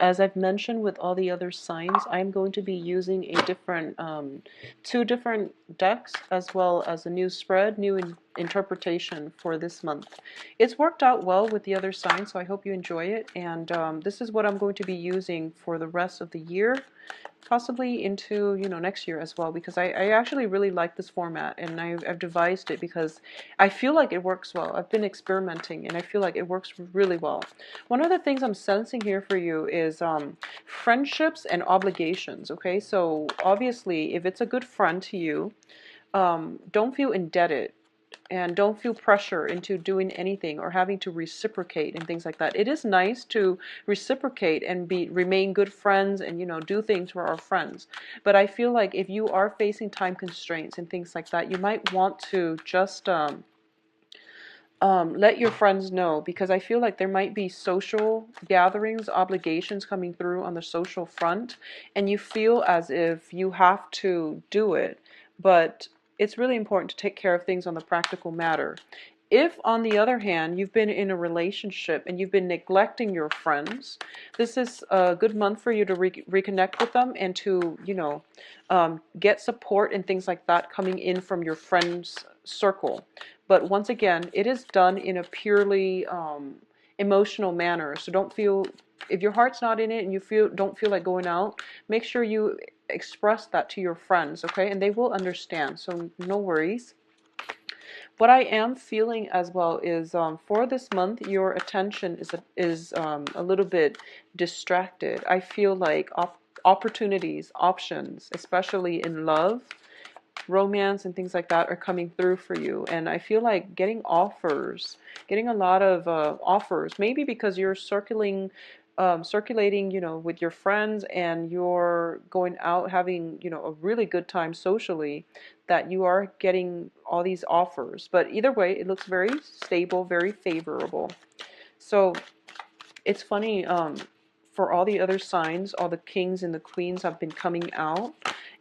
as I've mentioned with all the other signs, I'm going to be using a different, two different decks, as well as a new spread, new interpretation for this month. It's worked out well with the other signs, so I hope you enjoy it. And this is what I'm going to be using for the rest of the year, possibly into next year as well, because I actually really like this format, and I've devised it because I feel like it works well. I've been experimenting and I feel like it works really well. One of the things I'm sensing here for you is friendships and obligations. Okay, so obviously if it's a good friend to you, don't feel indebted and don't feel pressure into doing anything or having to reciprocate and things like that. It is nice to reciprocate and remain good friends and do things for our friends. But I feel like if you are facing time constraints and things like that, you might want to just let your friends know, because I feel like there might be social gatherings, obligations coming through on the social front, and you feel as if you have to do it, but it's really important to take care of things on the practical matter. If, on the other hand, you've been in a relationship and you've been neglecting your friends, this is a good month for you to reconnect with them and to, get support and things like that coming in from your friends' circle. But once again, it is done in a purely emotional manner. So don't feel, if your heart's not in it and you don't feel like going out, make sure you express that to your friends, okay? And they will understand. So no worries. What I am feeling as well is for this month, your attention is a little bit distracted. I feel like opportunities, options, especially in love, romance, and things like that are coming through for you. And I feel like getting offers, getting a lot of offers, maybe because you're circulating, with your friends, and you're going out having, a really good time socially, that you are getting all these offers. But either way, it looks very stable, very favorable. So it's funny, for all the other signs, all the kings and the queens have been coming out.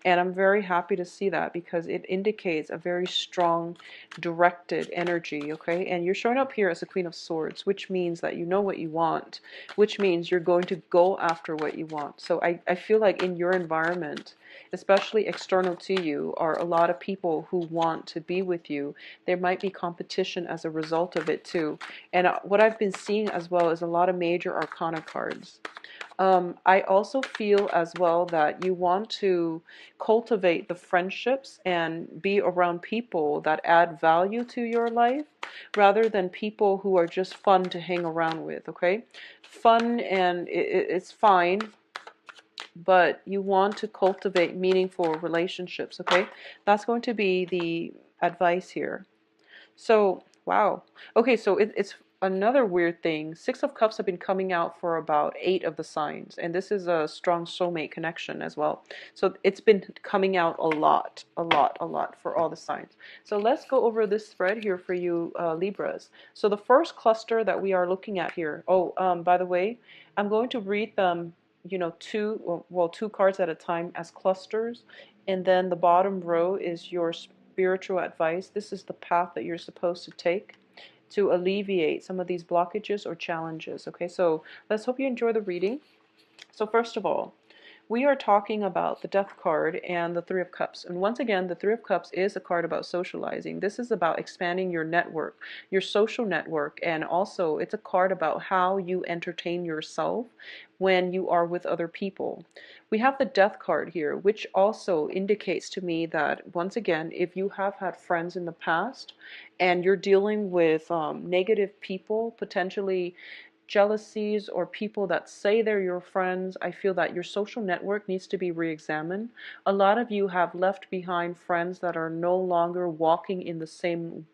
And I'm very happy to see that, because it indicates a very strong, directed energy, okay? And you're showing up here as a Queen of Swords, which means that you know what you want, which means you're going to go after what you want. So I feel like in your environment, especially external to you, are a lot of people who want to be with you. There might be competition as a result of it too. And what I've been seeing as well is a lot of major arcana cards. I also feel as well that you want to cultivate the friendships and be around people that add value to your life, rather than people who are just fun to hang around with, okay? Fun, and it's fine, but you want to cultivate meaningful relationships, okay? That's going to be the advice here. So, wow. Okay, so it's another weird thing. Six of Cups have been coming out for about 8 of the signs, and this is a strong soulmate connection as well. So it's been coming out a lot, a lot, a lot for all the signs. So let's go over this spread here for you, Libras. So the first cluster that we are looking at here. Oh, by the way, I'm going to read them, two cards at a time as clusters, and then the bottom row is your spiritual advice. This is the path that you're supposed to take to alleviate some of these blockages or challenges. Okay, so let's hope you enjoy the reading. So first of all, we are talking about the Death card and the Three of Cups. And once again, the Three of Cups is a card about socializing. This is about expanding your network, your social network, and also it's a card about how you entertain yourself when you are with other people. We have the Death card here, which also indicates to me that, once again, if you have had friends in the past and you're dealing with negative people, potentially jealousies, or people that say they're your friends, I feel that your social network needs to be re-examined. A lot of you have left behind friends that are no longer walking in the same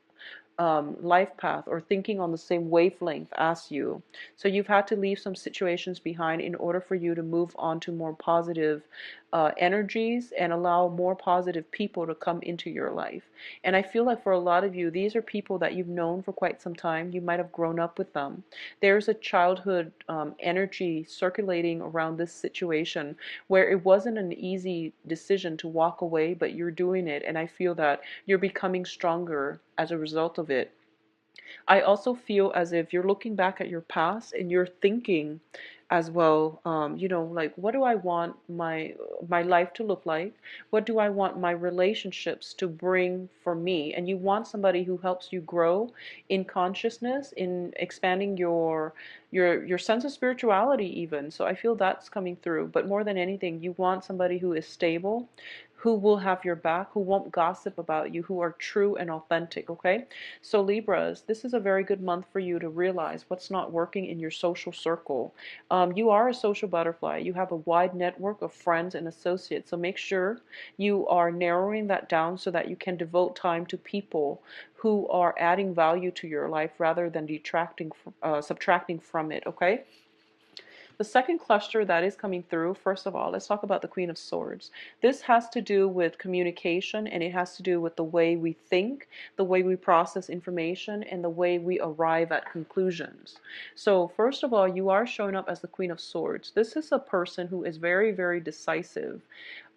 life path or thinking on the same wavelength as you. So you've had to leave some situations behind in order for you to move on to more positive energies and allow more positive people to come into your life. And I feel like for a lot of you, these are people that you've known for quite some time. You might have grown up with them. There's a childhood energy circulating around this situation where it wasn't an easy decision to walk away, but you're doing it. And I feel that you're becoming stronger as a result of it. I also feel as if you're looking back at your past and you're thinking as well. Like, what do I want my life to look like? What do I want my relationships to bring for me? And you want somebody who helps you grow in consciousness, in expanding your sense of spirituality even. So I feel that's coming through. But more than anything, you want somebody who is stable, who will have your back, who won't gossip about you, who are true and authentic, okay? So Libras, this is a very good month for you to realize what's not working in your social circle. You are a social butterfly. You have a wide network of friends and associates. So make sure you are narrowing that down so that you can devote time to people who are adding value to your life rather than subtracting from it, okay? The second cluster that is coming through, first of all, let's talk about the Queen of Swords. This has to do with communication, and it has to do with the way we think, the way we process information, and the way we arrive at conclusions. So first of all, you are showing up as the Queen of Swords. This is a person who is very, very decisive.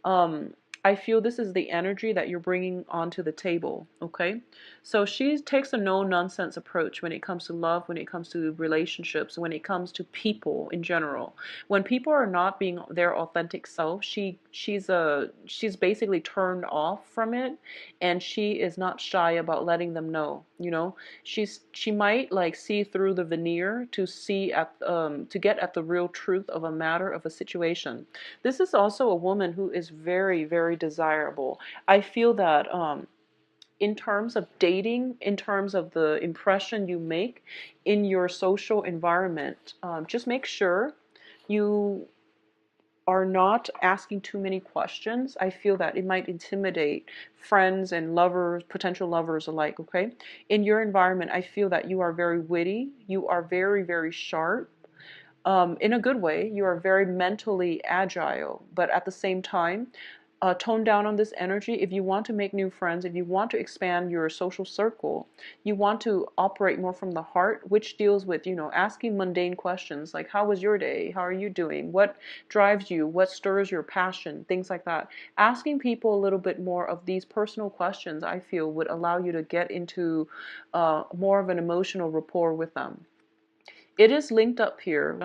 um, I feel this is the energy that you're bringing onto the table, okay? So she takes a no-nonsense approach when it comes to love, when it comes to relationships, when it comes to people in general. When people are not being their authentic self, she's basically turned off from it, and she is not shy about letting them know, you know? She might like see through the veneer to see at to get at the real truth of a matter, of a situation. This is also a woman who is very, very desirable. I feel that in terms of dating, in terms of the impression you make in your social environment, just make sure you are not asking too many questions. I feel that it might intimidate friends and lovers, potential lovers alike, okay? In your environment, I feel that you are very witty, you are very, very sharp, in a good way. You are very mentally agile, but at the same time, tone down on this energy. If you want to make new friends, if you want to expand your social circle, you want to operate more from the heart, which deals with, asking mundane questions like, how was your day? How are you doing? What drives you? What stirs your passion? Things like that. Asking people a little bit more of these personal questions, I feel, would allow you to get into more of an emotional rapport with them. It is linked up here.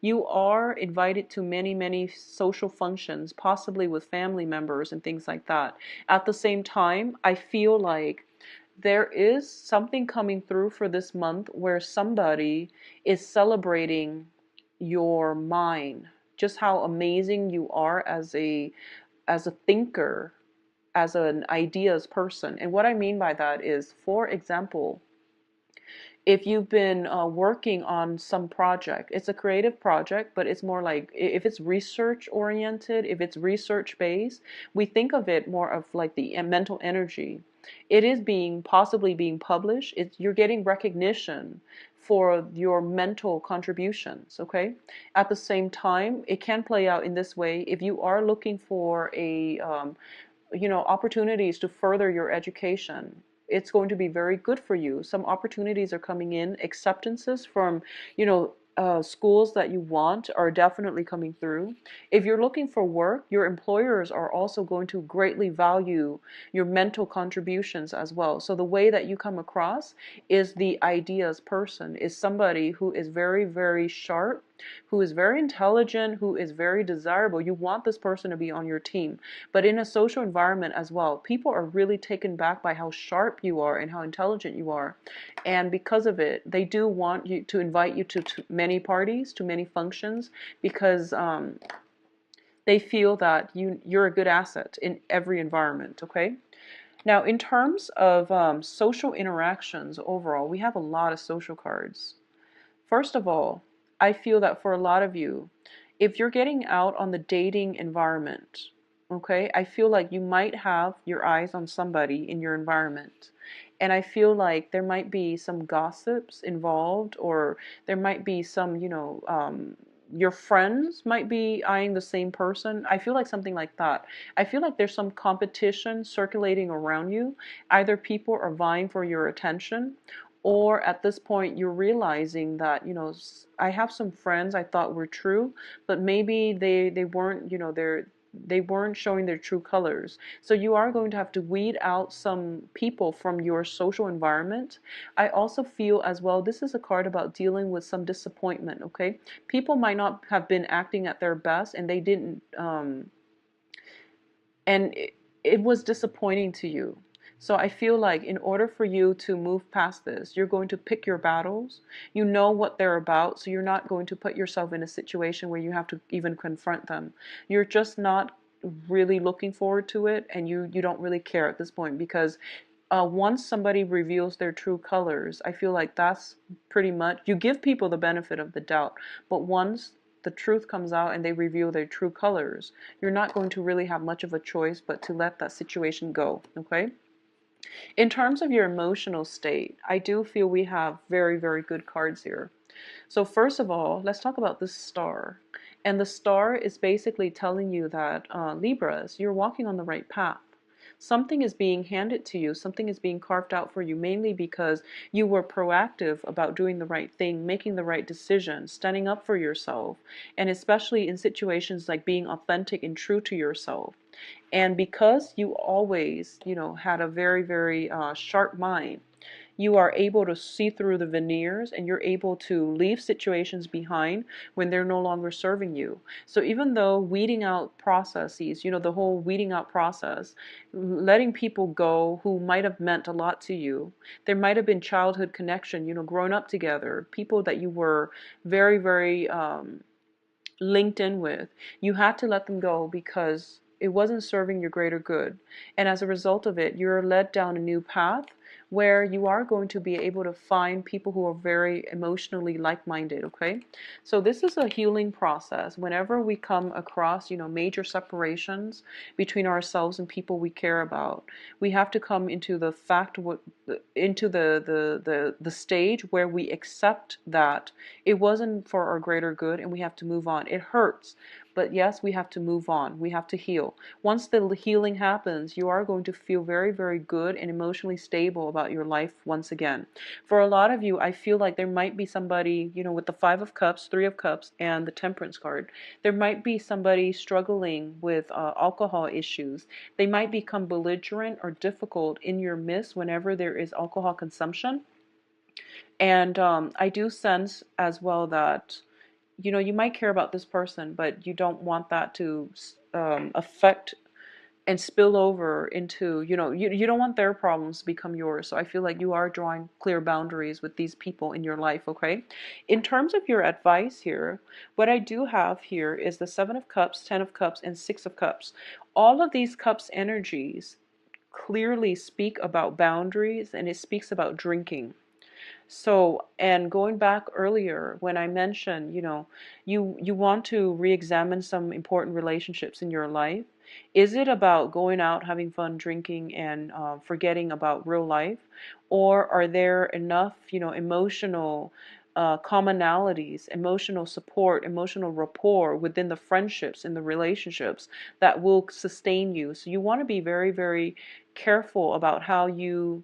You are invited to many, many social functions, possibly with family members and things like that. At the same time, I feel like there is something coming through for this month where somebody is celebrating your mind, just how amazing you are as a thinker, as an ideas person. And what I mean by that is, for example, if you've been working on some project, it's a creative project, but it's more like, if it's research oriented, if it's research based, we think of it more of like the mental energy. It is possibly being published. You're getting recognition for your mental contributions, okay? At the same time, it can play out in this way. If you are looking for opportunities to further your education, it's going to be very good for you. Some opportunities are coming in. Acceptances from, schools that you want are definitely coming through. If you're looking for work, your employers are also going to greatly value your mental contributions as well. So the way that you come across is the ideas person, is somebody who is very, very sharp, who is very intelligent, who is very desirable. You want this person to be on your team. But in a social environment as well, people are really taken back by how sharp you are and how intelligent you are. And because of it, they do want you to invite you to many parties, to many functions, because they feel that you're a good asset in every environment, okay? Now, in terms of social interactions overall, we have a lot of social cards. First of all, I feel that for a lot of you, if you're getting out on the dating environment, okay, I feel like you might have your eyes on somebody in your environment. And I feel like there might be some gossips involved, or there might be some, your friends might be eyeing the same person. I feel like something like that. I feel like there's some competition circulating around you. Either people are vying for your attention, or at this point you're realizing that, I have some friends I thought were true, but maybe they weren't, they weren't showing their true colors. So you are going to have to weed out some people from your social environment. I also feel as well, this is a card about dealing with some disappointment, okay? People might not have been acting at their best, and they didn't and it was disappointing to you. So I feel like in order for you to move past this, you're going to pick your battles. You know what they're about, so you're not going to put yourself in a situation where you have to even confront them. You're just not really looking forward to it, and you don't really care at this point, because once somebody reveals their true colors, I feel like that's pretty much, you give people the benefit of the doubt, but once the truth comes out and they reveal their true colors, you're not going to really have much of a choice but to let that situation go, okay? In terms of your emotional state, I do feel we have very, very good cards here. So first of all, let's talk about this star. And the star is basically telling you that, Libras, you're walking on the right path. Something is being handed to you, something is being carved out for you, mainly because you were proactive about doing the right thing, making the right decision, standing up for yourself, and especially in situations like being authentic and true to yourself. And because you always, had a very, very sharp mind, you are able to see through the veneers, and you're able to leave situations behind when they're no longer serving you. So even though weeding out processes, the whole weeding out process, letting people go who might have meant a lot to you, there might have been childhood connection, growing up together, people that you were very, very linked in with, you had to let them go because it wasn't serving your greater good. And as a result of it, you're led down a new path where you are going to be able to find people who are very emotionally like-minded, okay? So this is a healing process. Whenever we come across, major separations between ourselves and people we care about, we have to come into the fact, into the stage where we accept that it wasn't for our greater good, and we have to move on. It hurts, but yes, we have to move on. We have to heal. Once the healing happens, you are going to feel very, very good and emotionally stable about your life once again. For a lot of you, I feel like there might be somebody, with the Five of Cups, Three of Cups, and the Temperance card, there might be somebody struggling with alcohol issues. They might become belligerent or difficult in your midst whenever there is alcohol consumption. And I do sense as well that, you might care about this person, but you don't want that to affect and spill over into, you don't want their problems to become yours. So I feel like you are drawing clear boundaries with these people in your life, okay? In terms of your advice here, what I do have here is the Seven of Cups, Ten of Cups, and Six of Cups. All of these cups energies clearly speak about boundaries, and it speaks about drinking. So, and going back earlier when I mentioned, you want to re-examine some important relationships in your life. Is it about going out, having fun, drinking, and forgetting about real life? Or are there enough, emotional commonalities, emotional support, emotional rapport within the friendships and the relationships that will sustain you? So you want to be very, very careful about how you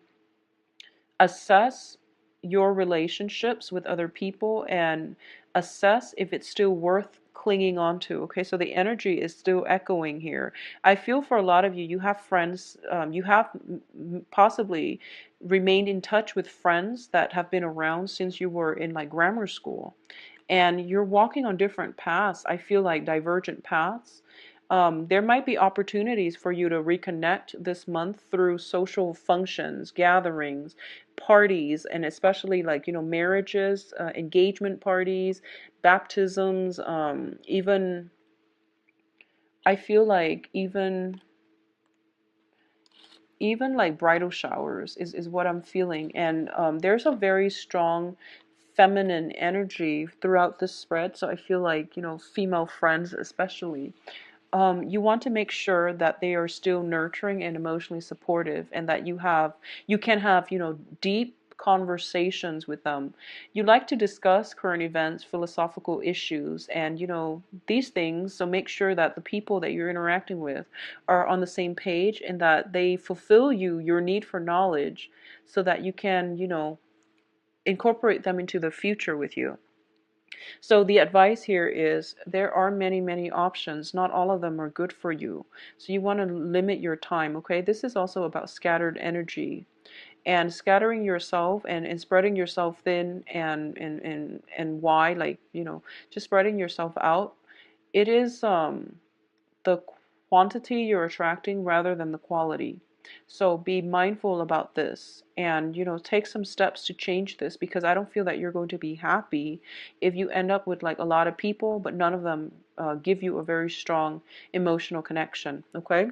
assess your relationships with other people and assess if it's still worth clinging on to. Okay, so the energy is still echoing here. I feel for a lot of you, you have friends, you have possibly remained in touch with friends that have been around since you were in like grammar school, and you're walking on different paths. I feel like divergent paths. There might be opportunities for you to reconnect this month through social functions, gatherings, parties, and especially like, marriages, engagement parties, baptisms, even, I feel like even like bridal showers is what I'm feeling. And there's a very strong feminine energy throughout this spread. So I feel like, female friends especially, you want to make sure that they are still nurturing and emotionally supportive, and that you can have, deep conversations with them. You like to discuss current events, philosophical issues, and, these things. So make sure that the people that you're interacting with are on the same page, and that they fulfill your need for knowledge, so that you can, incorporate them into the future with you. So the advice here is there are many, many options. Not all of them are good for you. So you want to limit your time, okay? This is also about scattered energy and scattering yourself and spreading yourself thin and wide, like, just spreading yourself out. It is the quantity you're attracting rather than the quality. So be mindful about this and, take some steps to change this, because I don't feel that you're going to be happy if you end up with like a lot of people, but none of them give you a very strong emotional connection. Okay.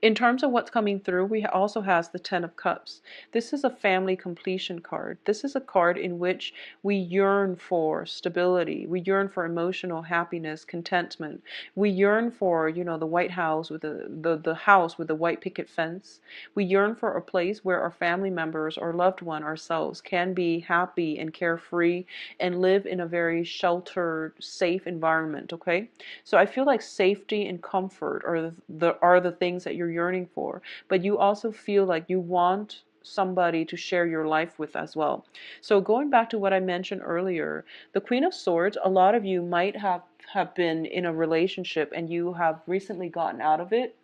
In terms of what's coming through, we also has the Ten of Cups. This is a family completion card. This is a card in which we yearn for stability. We yearn for emotional happiness, contentment. We yearn for, the White House with the house with the white picket fence. We yearn for a place where our family members or loved one, ourselves, can be happy and carefree and live in a very sheltered, safe environment, okay? So I feel like safety and comfort are the things that you're yearning for, but you also feel like you want somebody to share your life with as well. So going back to what I mentioned earlier, the Queen of Swords, a lot of you might have been in a relationship and you have recently gotten out of it.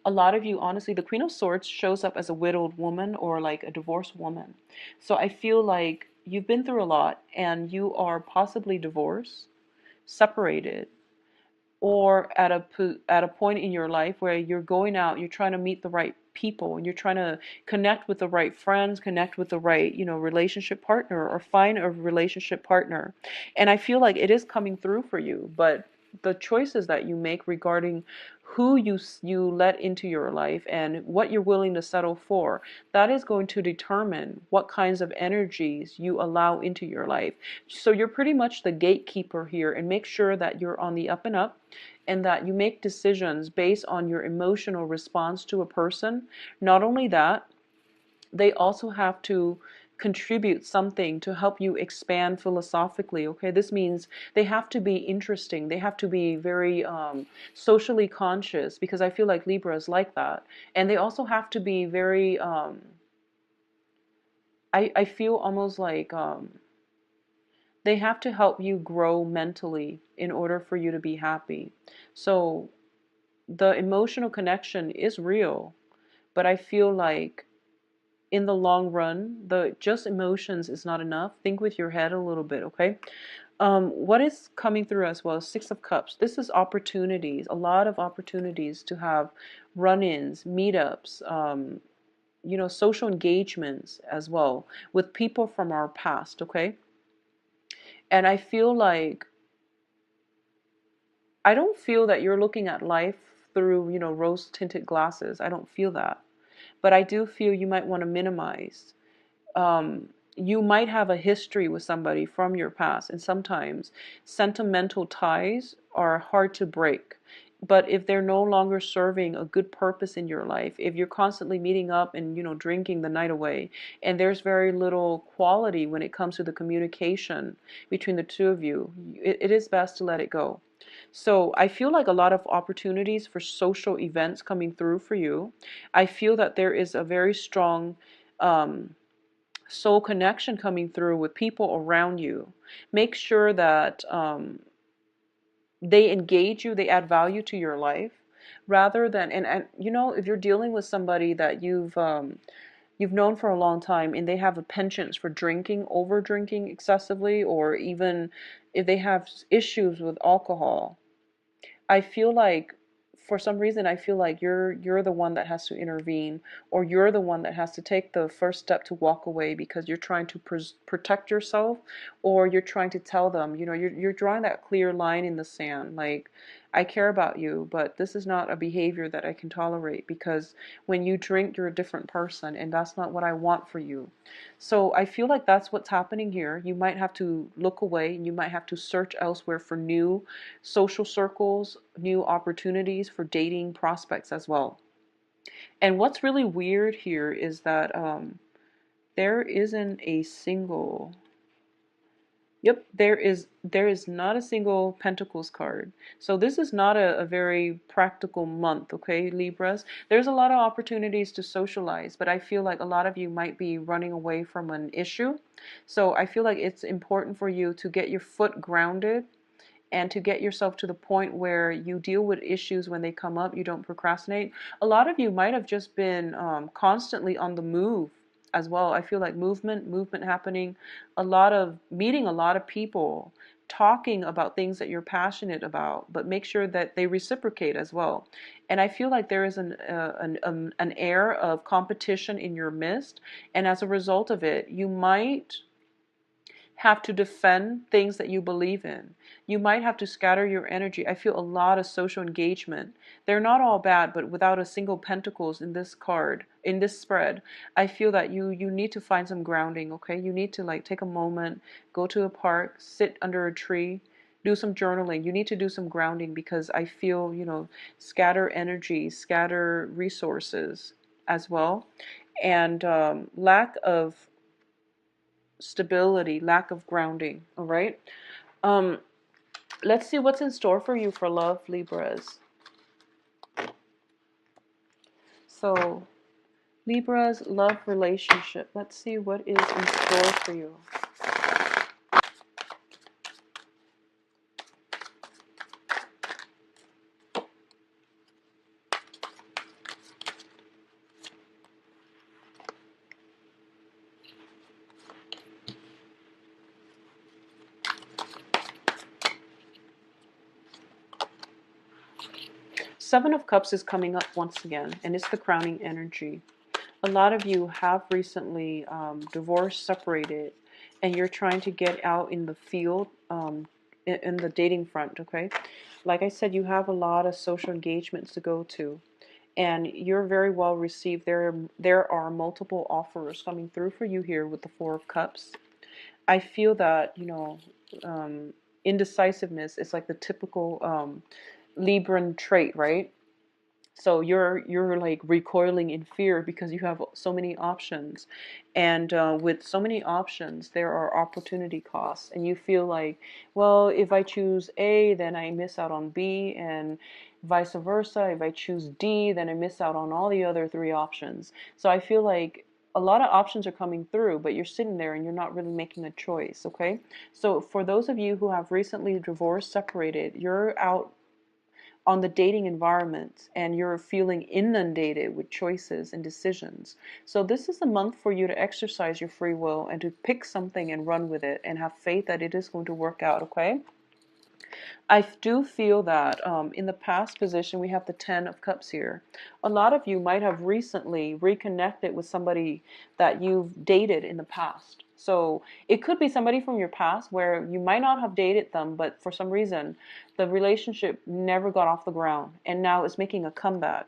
A lot of you, honestly, the Queen of Swords shows up as a widowed woman or like a divorced woman. So I feel like you've been through a lot and you are possibly divorced, separated, or at a point in your life where you're going out, you're trying to meet the right people, and you're trying to connect with the right friends, connect with the right, relationship partner, or find a relationship partner. And I feel like it is coming through for you, but the choices that you make regarding who you let into your life and what you're willing to settle for, that is going to determine what kinds of energies you allow into your life. So you're pretty much the gatekeeper here, and make sure that you're on the up and up and that you make decisions based on your emotional response to a person. Not only that, they also have to contribute something to help you expand philosophically. Okay, this means they have to be interesting, they have to be very socially conscious, because I feel like Libra is like that. And they also have to be very I feel almost like they have to help you grow mentally in order for you to be happy. So the emotional connection is real, but I feel like in the long run, the just emotions is not enough. Think with your head a little bit, okay? What is coming through as well? Six of Cups. This is opportunities, a lot of opportunities to have run-ins, meetups, social engagements as well with people from our past, okay? And I don't feel that you're looking at life through, rose-tinted glasses. I don't feel that. But I do feel you might want to minimize. You might have a history with somebody from your past, and sometimes sentimental ties are hard to break. But if they're no longer serving a good purpose in your life, if you're constantly meeting up and, drinking the night away, and there's very little quality when it comes to the communication between the two of you, it is best to let it go. So I feel like a lot of opportunities for social events coming through for you. I feel that there is a very strong soul connection coming through with people around you. Make sure that they engage you, they add value to your life, rather than and if you're dealing with somebody that you've known for a long time and they have a penchant for drinking, over drinking excessively, or even if they have issues with alcohol, I feel like for some reason I feel like you're the one that has to intervene, or you're the one that has to take the first step to walk away, because you're trying to protect yourself, or you're trying to tell them, you're drawing that clear line in the sand, like, I care about you, but this is not a behavior that I can tolerate, because when you drink, you're a different person, and that's not what I want for you. So I feel like that's what's happening here. You might have to look away, and you might have to search elsewhere for new social circles, new opportunities for dating prospects as well. And what's really weird here is that there isn't a single Yep, there is not a single Pentacles card. So this is not a very practical month, okay, Libras? There's a lot of opportunities to socialize, but I feel like a lot of you might be running away from an issue. So I feel like it's important for you to get your foot grounded and to get yourself to the point where you deal with issues when they come up, you don't procrastinate. A lot of you might have just been constantly on the move as well. I feel like movement happening, a lot of meeting a lot of people, talking about things that you're passionate about, but make sure that they reciprocate as well. And I feel like there is an air of competition in your midst, and as a result of it, you might have to defend things that you believe in. You might have to scatter your energy. I feel a lot of social engagement. They're not all bad, but without a single pentacles in this card, in this spread, I feel that you need to find some grounding, okay? You need to like take a moment, go to a park, sit under a tree, do some journaling. You need to do some grounding because I feel, scatter energy, scatter resources as well. And lack of stability, lack of grounding. All right. Um, let's see what's in store for you for love, Libras. So, Libras, love relationship. Let's see what is in store for you. Seven of Cups is coming up once again, and it's the crowning energy. A lot of you have recently divorced, separated, and you're trying to get out in the field, in the dating front, okay? Like I said, you have a lot of social engagements to go to, and you're very well received. There are multiple offers coming through for you here with the Four of Cups. I feel that, indecisiveness is like the typical Libran trait, right? So you're like recoiling in fear because you have so many options, and with so many options, there are opportunity costs, and you feel like, well, if I choose A, then I miss out on B, and vice versa. If I choose D, then I miss out on all the other three options. So I feel like a lot of options are coming through, but you're sitting there and you're not really making a choice. Okay, so for those of you who have recently divorced, separated, you're out on the dating environment and you're feeling inundated with choices and decisions. So this is a month for you to exercise your free will and to pick something and run with it and have faith that it is going to work out, okay? I do feel that in the past position, we have the Ten of Cups here. A lot of you might have recently reconnected with somebody that you've dated in the past. So it could be somebody from your past where you might not have dated them, but for some reason, the relationship never got off the ground. And now it's making a comeback.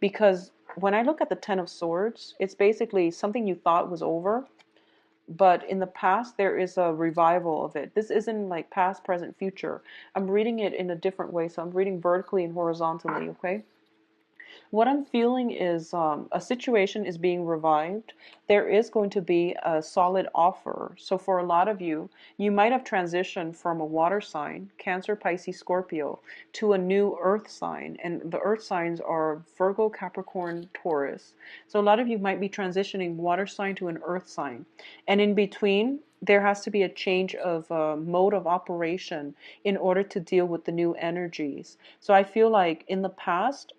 Because when I look at the Ten of Swords, it's basically something you thought was over, but in the past there is a revival of it. This isn't like past, present, future. I'm reading it in a different way, so I'm reading vertically and horizontally, okay? What I'm feeling is a situation is being revived. There is going to be a solid offer. So for a lot of you, you might have transitioned from a water sign, Cancer, Pisces, Scorpio, to a new earth sign. And the earth signs are Virgo, Capricorn, Taurus. So a lot of you might be transitioning water sign to an earth sign. And in between, there has to be a change of mode of operation in order to deal with the new energies. So I feel like in the past,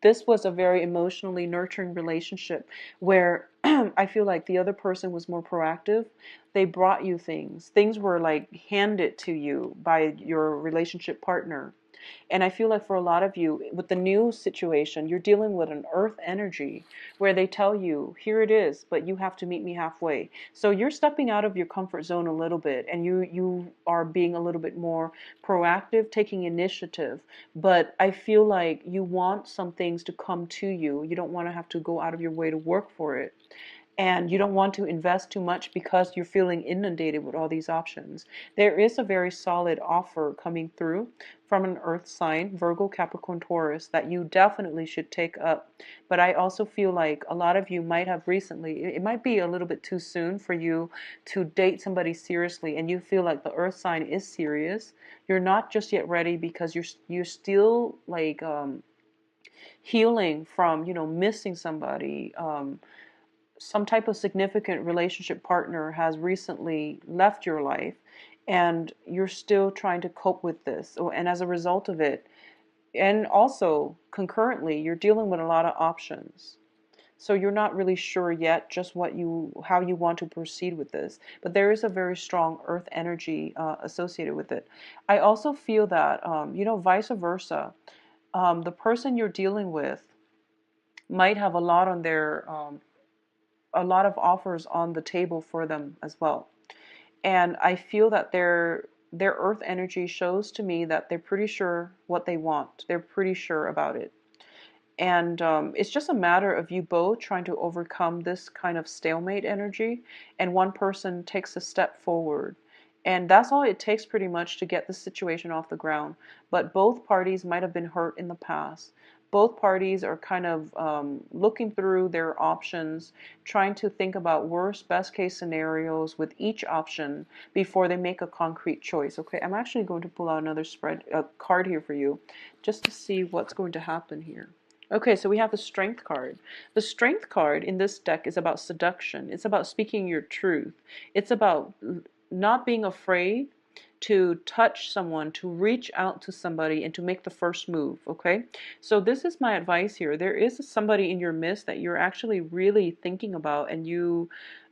this was a very emotionally nurturing relationship where I feel like the other person was more proactive. They brought you things. Things were like handed to you by your relationship partner. And I feel like for a lot of you, with the new situation, you're dealing with an earth energy where they tell you, here it is, but you have to meet me halfway. So you're stepping out of your comfort zone a little bit, and you are being a little bit more proactive, taking initiative. But I feel like you want some things to come to you. You don't want to have to go out of your way to work for it. and you don't want to invest too much because you're feeling inundated with all these options. There is a very solid offer coming through from an earth sign, Virgo, Capricorn, Taurus, that you definitely should take up. But I also feel like a lot of you might have recently, it might be a little bit too soon for you to date somebody seriously, and you feel like the earth sign is serious. You're not just yet ready because you're still like healing from, missing somebody. Some type of significant relationship partner has recently left your life, and you're still trying to cope with this. And as a result of it, and also concurrently, you're dealing with a lot of options. So you're not really sure yet just how you want to proceed with this. But there is a very strong earth energy associated with it. I also feel that, vice versa, the person you're dealing with might have a lot of offers on the table for them as well. And I feel that their earth energy shows to me that they're pretty sure what they want. They're pretty sure about it. And it's just a matter of you both trying to overcome this kind of stalemate energy, and one person takes a step forward. And that's all it takes pretty much to get the situation off the ground. But both parties might have been hurt in the past. Both parties are kind of looking through their options, trying to think about worst, best case scenarios with each option before they make a concrete choice. Okay, I'm actually going to pull out another card here for you, just to see what's going to happen here. Okay, so we have the Strength card. The Strength card in this deck is about seduction. It's about speaking your truth. It's about not being afraid to touch someone, to reach out to somebody, and to make the first move, okay? So this is my advice here. There is somebody in your midst that you're actually really thinking about, and you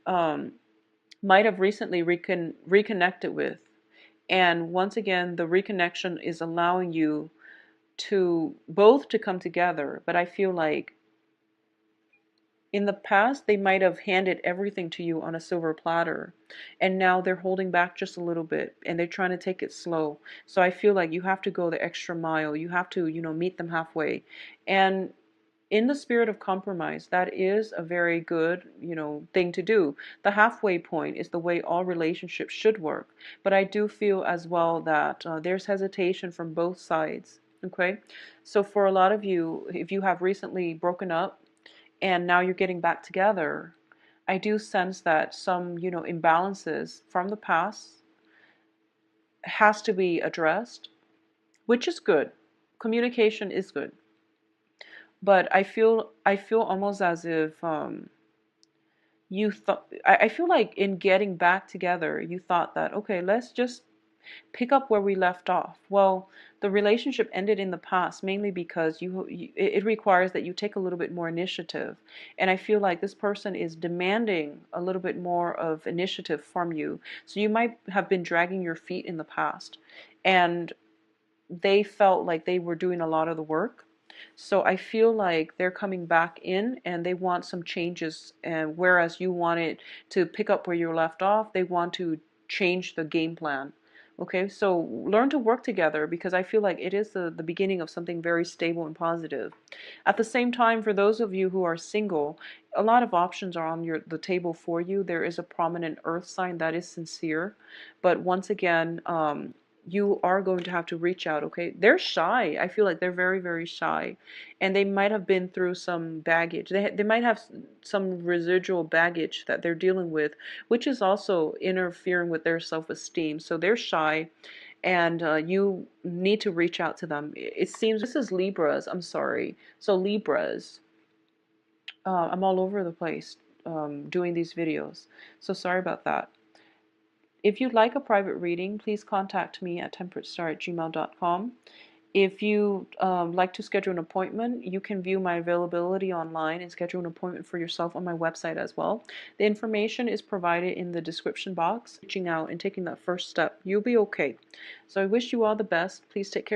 might have recently reconnected with. And once again, the reconnection is allowing you to both to come together. But I feel like in the past they might have handed everything to you on a silver platter, and now they're holding back just a little bit and they're trying to take it slow. So I feel like you have to go the extra mile. You have to, meet them halfway. And in the spirit of compromise, that is a very good, thing to do. The halfway point is the way all relationships should work. But I do feel as well that there's hesitation from both sides. Okay, so for a lot of you, if you have recently broken up and now you're getting back together, I do sense that some, imbalances from the past has to be addressed, which is good. Communication is good. But I feel almost as if you thought, I feel like in getting back together, you thought that, okay, let's just pick up where we left off. Well, the relationship ended in the past mainly because it requires that you take a little bit more initiative. And I feel like this person is demanding a little bit more of initiative from you. So you might have been dragging your feet in the past, and they felt like they were doing a lot of the work. So I feel like they're coming back in and they want some changes, and whereas you wanted to pick up where you left off, they want to change the game plan. Okay, so learn to work together, because I feel like it is the beginning of something very stable and positive. At the same time, for those of you who are single, a lot of options are on the table for you. There is a prominent earth sign that is sincere, but once again, you are going to have to reach out, okay? They're shy. I feel like they're very, very shy. And they might have been through some baggage. They might have some residual baggage that they're dealing with, which is also interfering with their self-esteem. So they're shy, and you need to reach out to them. It seems this is Libras. I'm sorry. So Libras. I'm all over the place doing these videos. So sorry about that. If you'd like a private reading, please contact me at temperatestar@gmail.com. If you like to schedule an appointment, you can view my availability online and schedule an appointment for yourself on my website as well. The information is provided in the description box. Reaching out and taking that first step, you'll be okay. So I wish you all the best. Please take care.